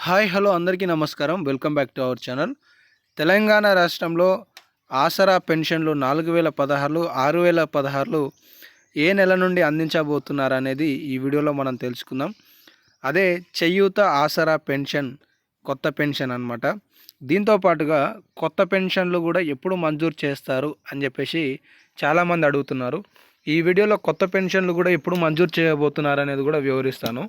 Hi hello అందరికీ నమస్కారం. Welcome back to our channel. Telangana రాష్ట్రంలో ఆసరా పెన్షన్లు 4016, 6016 ఏ నెల నుండి అందించబోతున్నారనేది ఈ వీడియోలో మనం తెలుసుకుందాం. అదే చేయూత ఆసరా పెన్షన్ కొత్త పెన్షన్ అన్నమాట. దీంతో పాటుగా కొత్త పెన్షన్లు కూడా ఎప్పుడు మంజూరు చేస్తారు అని చెప్పేసి చాలామంది అడుగుతున్నారు. ఈ వీడియోలో కొత్త పెన్షన్లు కూడా ఎప్పుడు మంజూరు చేయబోతున్నారు అనేది కూడా వివరిస్తాను.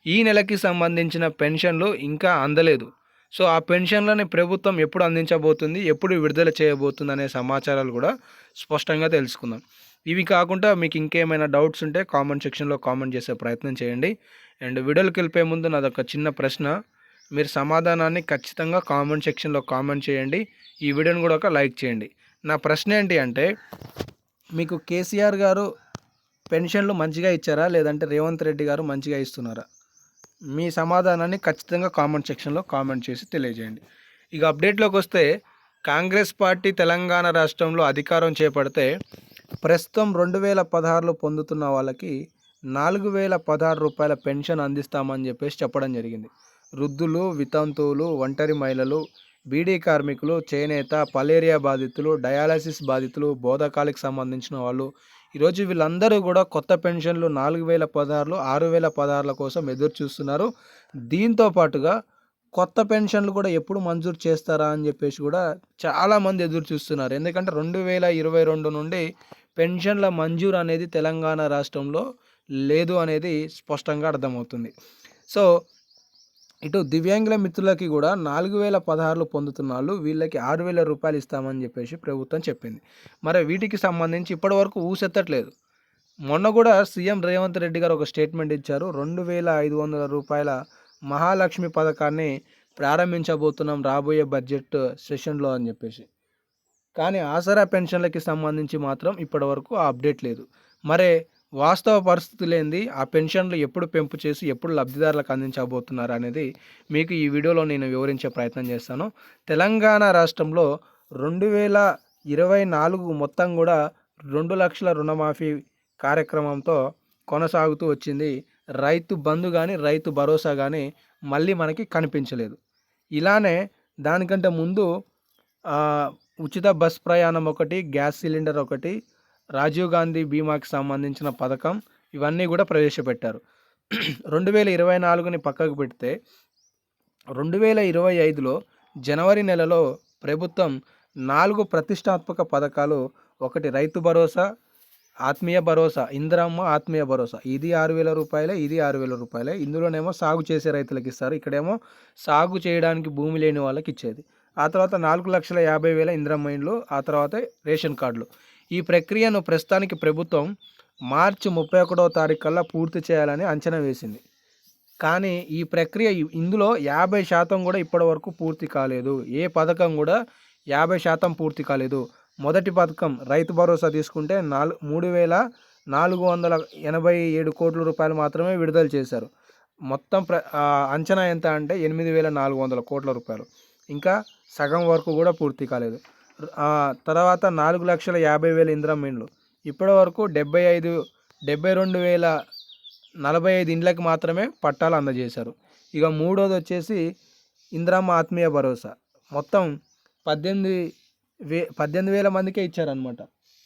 ఈ నెలకి సంబంధించిన పెన్షన్లు ఇంకా అందలేదు. సో ఆ పెన్షన్లని ప్రభుత్వం ఎప్పుడు అందించబోతుంది, ఎప్పుడు విడుదల చేయబోతుంది అనే సమాచారాలు కూడా స్పష్టంగా తెలుసుకుందాం. ఇవి కాకుండా మీకు ఇంకేమైనా డౌట్స్ ఉంటే కామెంట్ సెక్షన్లో కామెంట్ చేసే ప్రయత్నం చేయండి. అండ్ వీడియోకి వెళ్ళిపోయే ముందు నాదొక చిన్న ప్రశ్న, మీరు సమాధానాన్ని ఖచ్చితంగా కామెంట్ సెక్షన్లో కామెంట్ చేయండి. ఈ వీడియోని కూడా ఒక లైక్ చేయండి. నా ప్రశ్న ఏంటి అంటే, మీకు కేసీఆర్ గారు పెన్షన్లు మంచిగా ఇచ్చారా, లేదంటే రేవంత్ రెడ్డి గారు మంచిగా ఇస్తున్నారా? మీ సమాధానాన్ని ఖచ్చితంగా కామెంట్ సెక్షన్లో కామెంట్ చేసి తెలియజేయండి. ఇక అప్డేట్లోకి వస్తే, కాంగ్రెస్ పార్టీ తెలంగాణ రాష్ట్రంలో అధికారం చేపడితే ప్రస్తుతం 2016 పొందుతున్న వాళ్ళకి 4016 రూపాయల పెన్షన్ అందిస్తామని చెప్పేసి చెప్పడం జరిగింది. వృద్ధులు, వితంతువులు, ఒంటరి మహిళలు, బీడీ కార్మికులు, చేనేత, పలేరియా బాధితులు, డయాలసిస్ బాధితులు, బోధకాలకు సంబంధించిన వాళ్ళు, ఈరోజు వీళ్ళందరూ కూడా కొత్త పెన్షన్లు 4016, 6016 కోసం ఎదురు చూస్తున్నారు. దీంతో పాటుగా కొత్త పెన్షన్లు కూడా ఎప్పుడు మంజూరు చేస్తారా అని చెప్పేసి కూడా చాలామంది ఎదురు చూస్తున్నారు. ఎందుకంటే 2022 నుండి పెన్షన్ల మంజూరు అనేది తెలంగాణ రాష్ట్రంలో లేదు అనేది స్పష్టంగా అర్థమవుతుంది. సో ఇటు దివ్యాంగుల మిత్రులకి కూడా 4016 పొందుతున్న వాళ్ళు వీళ్ళకి 6000 రూపాయలు ఇస్తామని చెప్పేసి ప్రభుత్వం చెప్పింది. మరి వీటికి సంబంధించి ఇప్పటివరకు ఊసెత్తట్లేదు. మొన్న కూడా సీఎం రేవంత్ రెడ్డి గారు ఒక స్టేట్మెంట్ ఇచ్చారు. 2500 రూపాయల మహాలక్ష్మి పథకాన్ని ప్రారంభించబోతున్నాం రాబోయే బడ్జెట్ సెషన్లో అని చెప్పేసి. కానీ ఆసరా పెన్షన్లకి సంబంధించి మాత్రం ఇప్పటివరకు ఆ అప్డేట్ లేదు. మరే వాస్తవ పరిస్థితులు ఏంది, ఆ పెన్షన్లు ఎప్పుడు పెంపు చేసి ఎప్పుడు లబ్ధిదారులకు అందించబోతున్నారు అనేది మీకు ఈ వీడియోలో నేను వివరించే ప్రయత్నం చేస్తాను. తెలంగాణ రాష్ట్రంలో 2024 మొత్తం కూడా 2 లక్షల రుణమాఫీ కార్యక్రమంతో కొనసాగుతూ వచ్చింది. రైతు బంధు కానీ రైతు భరోసా కానీ మళ్ళీ మనకి కనిపించలేదు. ఇలానే దానికంటే ముందు ఉచిత బస్ ప్రయాణం ఒకటి, గ్యాస్ సిలిండర్ ఒకటి, రాజీవ్ గాంధీ బీమాకి సంబంధించిన పథకం, ఇవన్నీ కూడా ప్రవేశపెట్టారు. 2024ని పక్కకు పెడితే 2025లో జనవరి నెలలో ప్రభుత్వం 4 ప్రతిష్టాత్మక పథకాలు, ఒకటి రైతు భరోసా, ఆత్మీయ భరోసా, ఇందిరమ్మ ఆత్మీయ భరోసా, ఇది 6000 రూపాయలే, ఇది 6000 రూపాయలే. ఇందులోనేమో సాగు చేసే రైతులకు ఇస్తారు, ఇక్కడేమో సాగు చేయడానికి భూమి లేని వాళ్ళకి ఇచ్చేది. ఆ తర్వాత 4,50,000 ఇందిరమ్మ ఇండ్లు, ఆ తర్వాత రేషన్ కార్డులు. ఈ ప్రక్రియను ప్రస్తుతానికి ప్రభుత్వం మార్చి 31వ తారీఖు కల్లా పూర్తి చేయాలని అంచనా వేసింది. కానీ ఈ ప్రక్రియ ఇందులో 50% కూడా ఇప్పటి వరకు పూర్తి కాలేదు. ఏ పథకం కూడా 50% పూర్తి కాలేదు. మొదటి పథకం రైతు భరోసా తీసుకుంటే 3,487 కోట్ల రూపాయలు మాత్రమే విడుదల చేశారు. మొత్తం అంచనా ఎంత అంటే 8,400 కోట్ల రూపాయలు. ఇంకా సగం వరకు కూడా పూర్తి కాలేదు. తర్వాత 4,50,000 ఇందిరమ్మ ఇండ్లు, ఇప్పటి వరకు 72,045 ఇండ్లకి మాత్రమే పట్టాలు అందజేశారు. ఇక మూడోది వచ్చేసి ఇందిరమ్మ ఆత్మీయ భరోసా, మొత్తం 18,000 మందికే ఇచ్చారనమాట.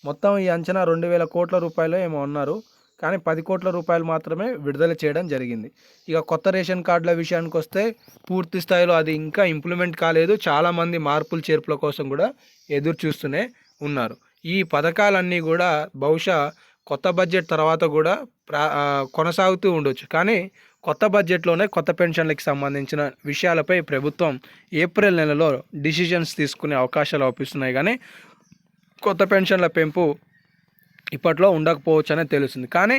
మొత్తం ఈ అంచనా 2,000 కోట్ల రూపాయలు ఏమో అన్నారు, కానీ 10 కోట్ల రూపాయలు మాత్రమే విడుదల చేయడం జరిగింది. ఇక కొత్త రేషన్ కార్డుల విషయానికి వస్తే పూర్తి స్థాయిలో అది ఇంకా ఇంప్లిమెంట్ కాలేదు. చాలామంది మార్పులు చేర్పుల కోసం కూడా ఎదురు చూస్తూనే ఉన్నారు. ఈ పథకాలన్నీ కూడా బహుశా కొత్త బడ్జెట్ తర్వాత కూడా కొనసాగుతూ ఉండొచ్చు. కానీ కొత్త బడ్జెట్లోనే కొత్త పెన్షన్లకు సంబంధించిన విషయాలపై ప్రభుత్వం ఏప్రిల్ నెలలో డిసిషన్స్ తీసుకునే అవకాశాలు అవుపిస్తున్నాయి. కానీ కొత్త పెన్షన్ల పెంపు ఇప్పట్లో ఉండకపోవచ్చు అనేది తెలుస్తుంది. కానీ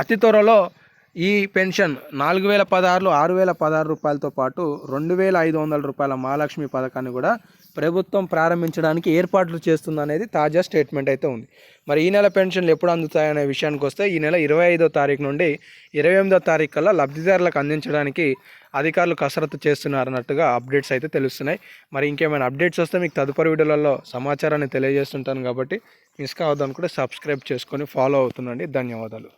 అతి త్వరలో ఈ పెన్షన్ 4,016, 6,016 రూపాయలతో పాటు 2,500 రూపాయల మహాలక్ష్మి పథకాన్ని కూడా ప్రభుత్వం ప్రారంభించడానికి ఏర్పాట్లు చేస్తుందనేది తాజా స్టేట్మెంట్ అయితే ఉంది. మరి ఈ నెల పెన్షన్లు ఎప్పుడు అందుతాయనే విషయానికి వస్తే, ఈ నెల 25వ తారీఖు నుండి 28వ తారీఖు కల్లా లబ్ధిదారులకు అందించడానికి అధికారులు కసరత్తు చేస్తున్నారన్నట్టుగా అప్డేట్స్ అయితే తెలుస్తున్నాయి. మరి ఇంకేమైనా అప్డేట్స్ వస్తే మీకు తదుపరి వీడియోలలో సమాచారాన్ని తెలియజేస్తుంటాను. కాబట్టి మిస్ కావద్దనుకుంటే సబ్స్క్రైబ్ చేసుకొని ఫాలో అవుతుండండి. ధన్యవాదాలు.